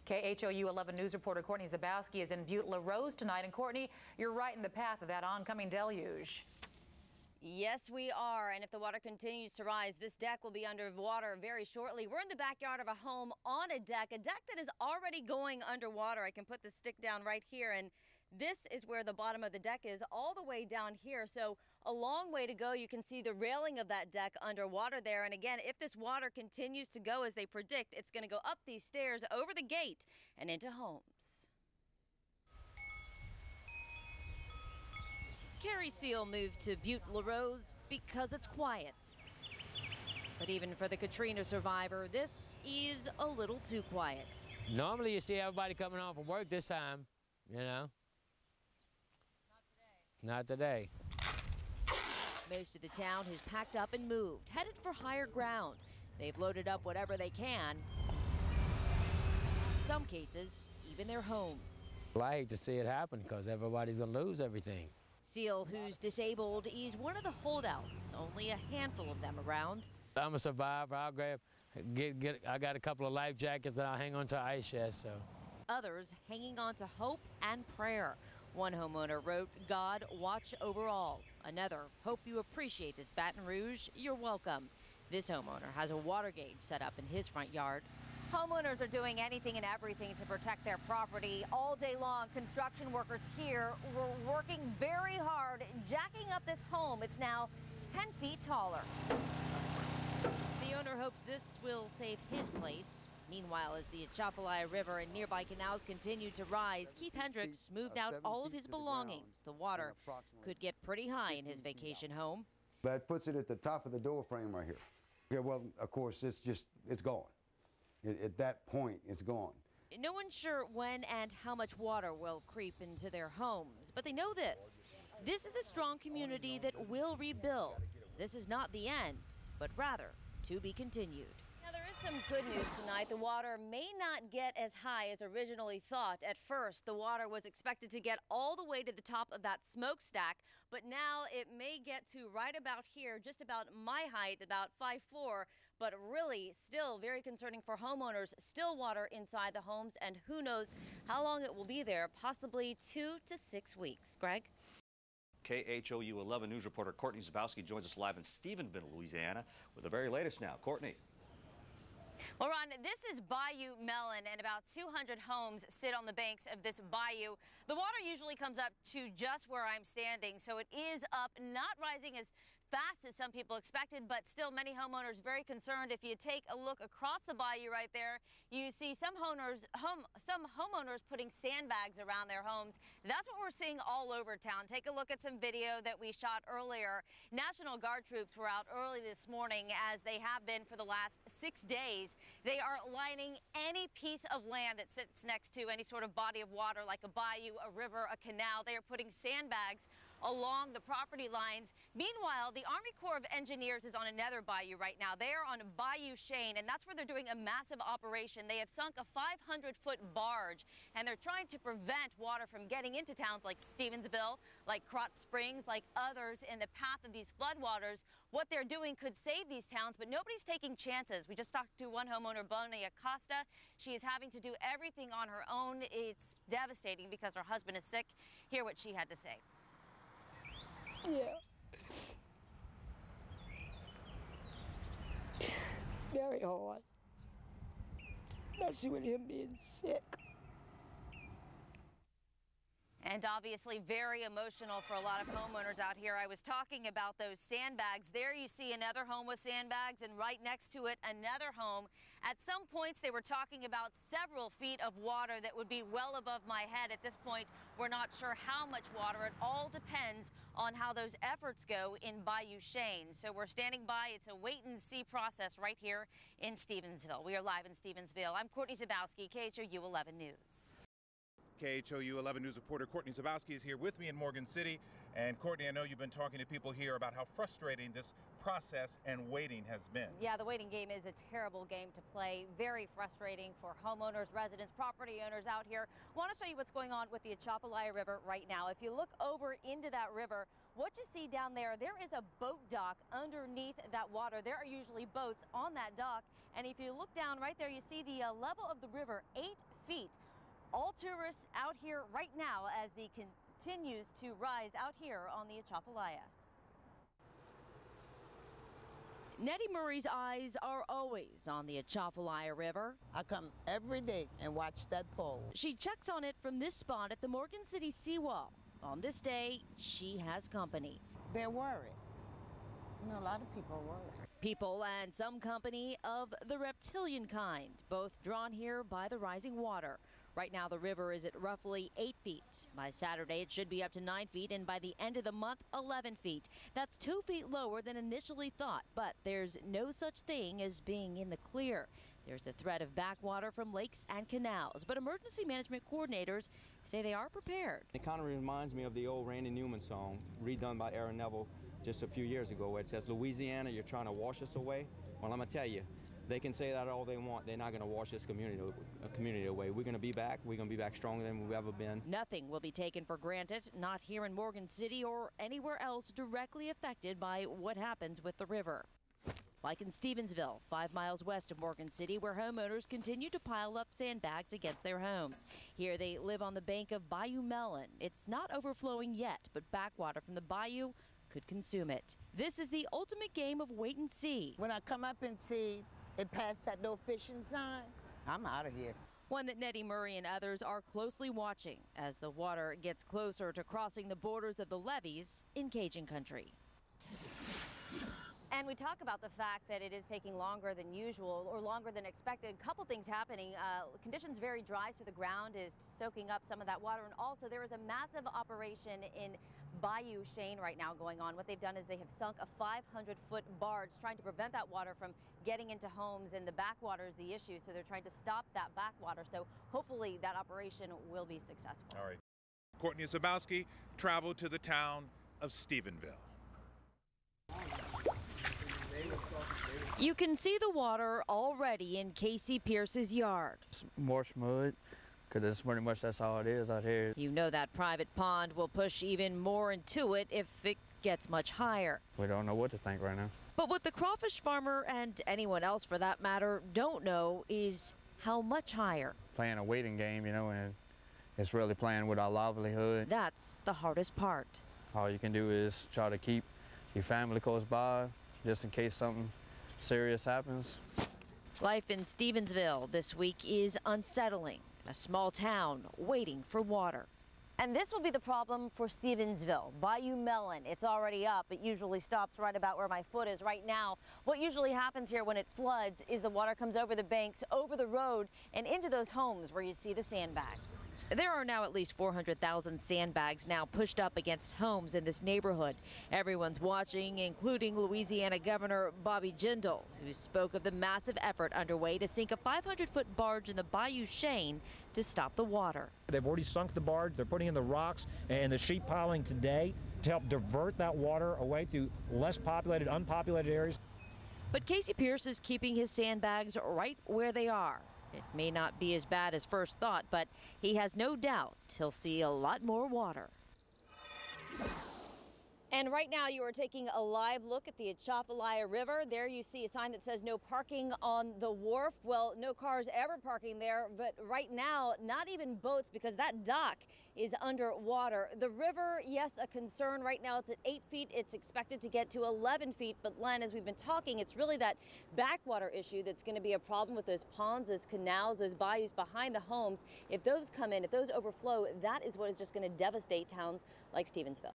KHOU 11 News reporter Courtney Zubowski is in Butte La Rose tonight. And Courtney, you're right in the path of that oncoming deluge. Yes, we are. And if the water continues to rise, this deck will be underwater very shortly. We're in the backyard of a home on a deck that is already going underwater. I can put the stick down right here, and this is where the bottom of the deck is, all the way down here. So a long way to go. You can see the railing of that deck underwater there. And again, if this water continues to go as they predict, it's going to go up these stairs, over the gate, and into homes. Carrie Seal moved to Butte La Rose because it's quiet. But even for the Katrina survivor, this is a little too quiet. Normally you see everybody coming home from work this time, you know. Not today. Most of the town has packed up and moved, headed for higher ground. They've loaded up whatever they can. In some cases, even their homes. Well, I hate to see it happen because everybody's gonna lose everything. Seal, who's disabled, is one of the holdouts. Only a handful of them around. I'm a survivor. I'll I got a couple of life jackets that I'll hang on to ice chest. So. Others hanging on to hope and prayer. One homeowner wrote, "God, watch over all." Another, "Hope you appreciate this, Baton Rouge. You're welcome." This homeowner has a water gauge set up in his front yard. Homeowners are doing anything and everything to protect their property all day long. Construction workers here were working very hard, jacking up this home. It's now 10 feet taller. The owner hopes this will save his place. Meanwhile, as the Atchafalaya River and nearby canals continue to rise, Keith Hendricks moved out all of his belongings. The water could get pretty high in his vacation home. That puts it at the top of the door frame right here. Yeah, well, of course, it's gone. At that point, it's gone. No one's sure when and how much water will creep into their homes, but they know this. This is a strong community that will rebuild. This is not the end, but rather to be continued. Now, there is some good news tonight. The water may not get as high as originally thought. At first, the water was expected to get all the way to the top of that smokestack, but now it may get to right about here, just about my height, about 5'4", but really still very concerning for homeowners. Still water inside the homes, and who knows how long it will be there, possibly 2 to 6 weeks. Greg? KHOU 11 News reporter Courtney Zubowski joins us live in Stephenville, Louisiana, with the very latest now. Courtney. Well, Ron, this is Bayou Mellon, and about 200 homes sit on the banks of this bayou. The water usually comes up to just where I'm standing, so it is up, not rising as fast as some people expected, but still many homeowners very concerned. If you take a look across the bayou right there, you see some homeowners putting sandbags around their homes. That's what we're seeing all over town. Take a look at some video that we shot earlier. National Guard troops were out early this morning, as they have been for the last 6 days. They are lining any piece of land that sits next to any sort of body of water, like a bayou, a river, a canal. They are putting sandbags along the property lines. Meanwhile, the Army Corps of Engineers is on another bayou right now. They are on Bayou Cheyne, and that's where they're doing a massive operation. They have sunk a 500-foot barge, and they're trying to prevent water from getting into towns like Stevensville, like Krotz Springs, like others in the path of these floodwaters. What they're doing could save these towns, but nobody's taking chances. We just talked to one homeowner, Bonnie Acosta. She is having to do everything on her own. It's devastating because her husband is sick. Hear what she had to say. Yeah. Very hard, especially with him being sick. And obviously very emotional for a lot of homeowners out here. I was talking about those sandbags. There you see another home with sandbags, and right next to it, another home. At some points, they were talking about several feet of water that would be well above my head. At this point, we're not sure how much water. It all depends on how those efforts go in Bayou Cheyne. So we're standing by. It's a wait-and-see process right here in Stevensville. We are live in Stevensville. I'm Courtney Zubowski, KHOU 11 News. KHOU 11 News reporter Courtney Zubowski is here with me in Morgan City. And Courtney, I know you've been talking to people here about how frustrating this process and waiting has been. Yeah, the waiting game is a terrible game to play. Very frustrating for homeowners, residents, property owners out here. Want to show you what's going on with the Atchafalaya River right now. If you look over into that river, what you see down there, there is a boat dock underneath that water. There are usually boats on that dock. And if you look down right there, you see the level of the river 8 feet. All tourists out here right now as the continues to rise out here on the Atchafalaya. Nettie Murray's eyes are always on the Atchafalaya River. I come every day and watch that pole. She checks on it from this spot at the Morgan City seawall. On this day, she has company. They're worried. You know, a lot of people are worried. People and some company of the reptilian kind, both drawn here by the rising water. Right now, the river is at roughly 8 feet. By Saturday, it should be up to 9 feet, and by the end of the month, 11 feet. That's 2 feet lower than initially thought, but there's no such thing as being in the clear. There's the threat of backwater from lakes and canals, but emergency management coordinators say they are prepared. It kind of reminds me of the old Randy Newman song, redone by Aaron Neville just a few years ago, where it says, "Louisiana, you're trying to wash us away." Well, I'm going to tell you, they can say that all they want. They're not going to wash this community away. We're going to be back. We're going to be back stronger than we've ever been. Nothing will be taken for granted, not here in Morgan City or anywhere else directly affected by what happens with the river. Like in Stevensville, 5 miles west of Morgan City, where homeowners continue to pile up sandbags against their homes. Here they live on the bank of Bayou Melon. It's not overflowing yet, but backwater from the bayou could consume it. This is the ultimate game of wait and see. When I come up and see it past that no fishing sign, I'm out of here. One that Nettie Murray and others are closely watching as the water gets closer to crossing the borders of the levees in Cajun country. And we talk about the fact that it is taking longer than usual or longer than expected. A couple things happening. Conditions very dry, so the ground is soaking up some of that water. And also there is a massive operation in Bayou Chene right now going on. What they've done is they have sunk a 500-foot barge trying to prevent that water from getting into homes, and the backwater is the issue. So they're trying to stop that backwater. So hopefully that operation will be successful. All right. Courtney Zubowski traveled to the town of Stephenville. You can see the water already in Casey Pierce's yard. Marsh mud, because that's all it is out here. You know that private pond will push even more into it if it gets much higher. We don't know what to think right now. But what the crawfish farmer and anyone else for that matter don't know is how much higher. Playing a waiting game, you know, and it's really playing with our livelihood. That's the hardest part. All you can do is try to keep your family close by, just in case something serious happens. Life in Stevensville this week is unsettling. A small town waiting for water. And this will be the problem for Stevensville. Bayou Melon, it's already up. It usually stops right about where my foot is right now. What usually happens here when it floods is the water comes over the banks, over the road, and into those homes where you see the sandbags. There are now at least 400,000 sandbags now pushed up against homes in this neighborhood. Everyone's watching, including Louisiana Governor Bobby Jindal, who spoke of the massive effort underway to sink a 500-foot barge in the Bayou Chene to stop the water. They've already sunk the barge. They're putting in the rocks and the sheet piling today to help divert that water away through less populated, unpopulated areas. But Casey Pierce is keeping his sandbags right where they are. It may not be as bad as first thought, but he has no doubt he'll see a lot more water. And right now you are taking a live look at the Atchafalaya River. There you see a sign that says no parking on the wharf. Well, no cars ever parking there, but right now, not even boats, because that dock is underwater. The river, yes, a concern. Right now it's at 8 feet. It's expected to get to 11 feet. But Len, as we've been talking, it's really that backwater issue that's going to be a problem with those ponds, those canals, those bayous behind the homes. If those come in, if those overflow, that is what is just going to devastate towns like Stevensville.